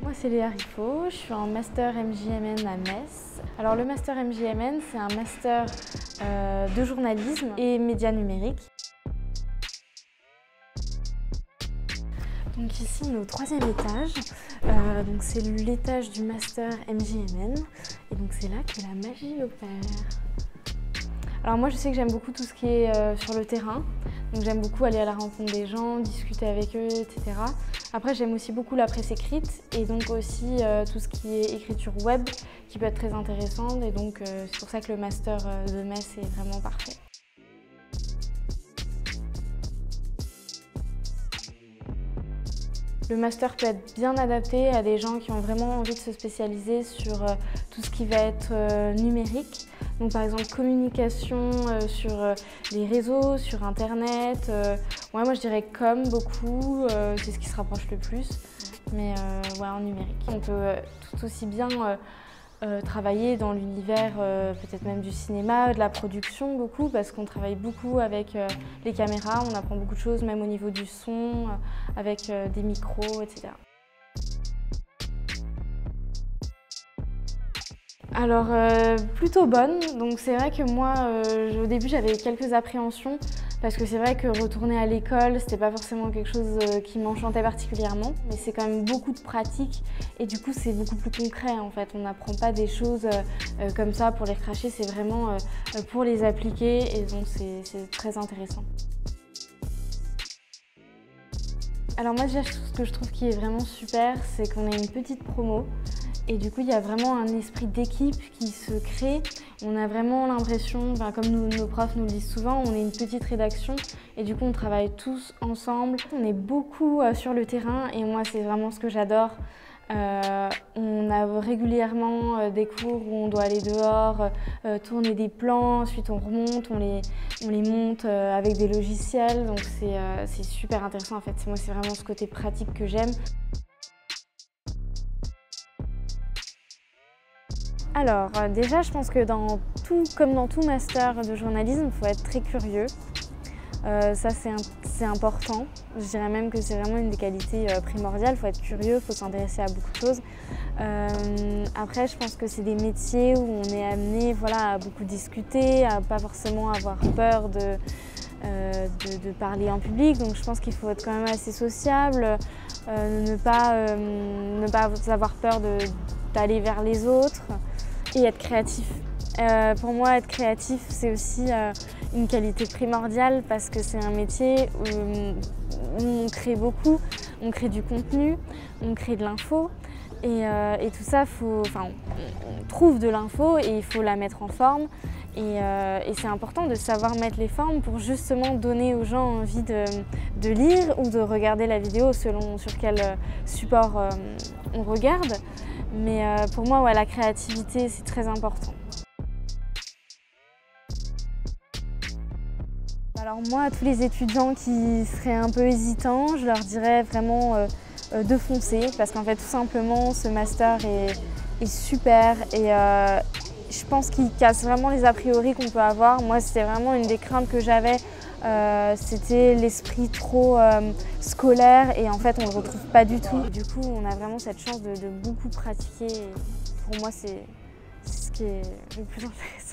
Moi c'est Léa Riffaut, je suis en master MJMN à Metz. Alors le master MJMN c'est un master de journalisme et médias numériques. Donc ici on est au 3e étage, donc c'est l'étage du master MJMN et donc c'est là que la magie opère. Alors moi je sais que j'aime beaucoup tout ce qui est sur le terrain, donc j'aime beaucoup aller à la rencontre des gens, discuter avec eux, etc. Après j'aime aussi beaucoup la presse écrite et donc aussi tout ce qui est écriture web qui peut être très intéressante et donc c'est pour ça que le master de Metz est vraiment parfait. Le master peut être bien adapté à des gens qui ont vraiment envie de se spécialiser sur tout ce qui va être numérique. Donc par exemple communication sur les réseaux, sur internet. Ouais, moi je dirais com beaucoup, c'est ce qui se rapproche le plus, mais ouais, en numérique. On peut tout aussi bien travailler dans l'univers peut-être même du cinéma, de la production beaucoup, parce qu'on travaille beaucoup avec les caméras, on apprend beaucoup de choses même au niveau du son, avec des micros, etc. Alors plutôt bonne, donc c'est vrai que moi au début j'avais quelques appréhensions parce que c'est vrai que retourner à l'école c'était pas forcément quelque chose qui m'enchantait particulièrement, mais c'est quand même beaucoup de pratique et du coup c'est beaucoup plus concret en fait, on n'apprend pas des choses comme ça pour les recracher, c'est vraiment pour les appliquer et donc c'est très intéressant. Alors moi déjà ce que je trouve qui est vraiment super c'est qu'on a une petite promo. Et du coup, il y a vraiment un esprit d'équipe qui se crée. On a vraiment l'impression, comme nos profs nous le disent souvent, on est une petite rédaction et du coup, on travaille tous ensemble. On est beaucoup sur le terrain et moi, c'est vraiment ce que j'adore. On a régulièrement des cours où on doit aller dehors, tourner des plans, ensuite on remonte, on les monte avec des logiciels. Donc c'est super intéressant en fait. Moi, c'est vraiment ce côté pratique que j'aime. Alors déjà je pense que comme dans tout master de journalisme, il faut être très curieux. Ça c'est important. Je dirais même que c'est vraiment une des qualités primordiales. Il faut être curieux, il faut s'intéresser à beaucoup de choses. Après je pense que c'est des métiers où on est amené voilà, à beaucoup discuter, à pas forcément avoir peur de parler en public. Donc je pense qu'il faut être quand même assez sociable, ne pas avoir peur d'aller vers les autres. Et être créatif. Pour moi, être créatif, c'est aussi une qualité primordiale parce que c'est un métier où on crée beaucoup, on crée du contenu, on crée de l'info et tout ça, on trouve de l'info et il faut la mettre en forme et c'est important de savoir mettre les formes pour justement donner aux gens envie de lire ou de regarder la vidéo selon sur quel support on regarde. Mais pour moi, ouais, la créativité, c'est très important. Alors moi, à tous les étudiants qui seraient un peu hésitants, je leur dirais vraiment de foncer parce qu'en fait, tout simplement, ce master est super et je pense qu'il casse vraiment les a priori qu'on peut avoir. Moi, c'était vraiment une des craintes que j'avais. C'était l'esprit trop scolaire et en fait on ne le retrouve pas du tout. Du coup on a vraiment cette chance de beaucoup pratiquer et pour moi c'est ce qui est le plus intéressant.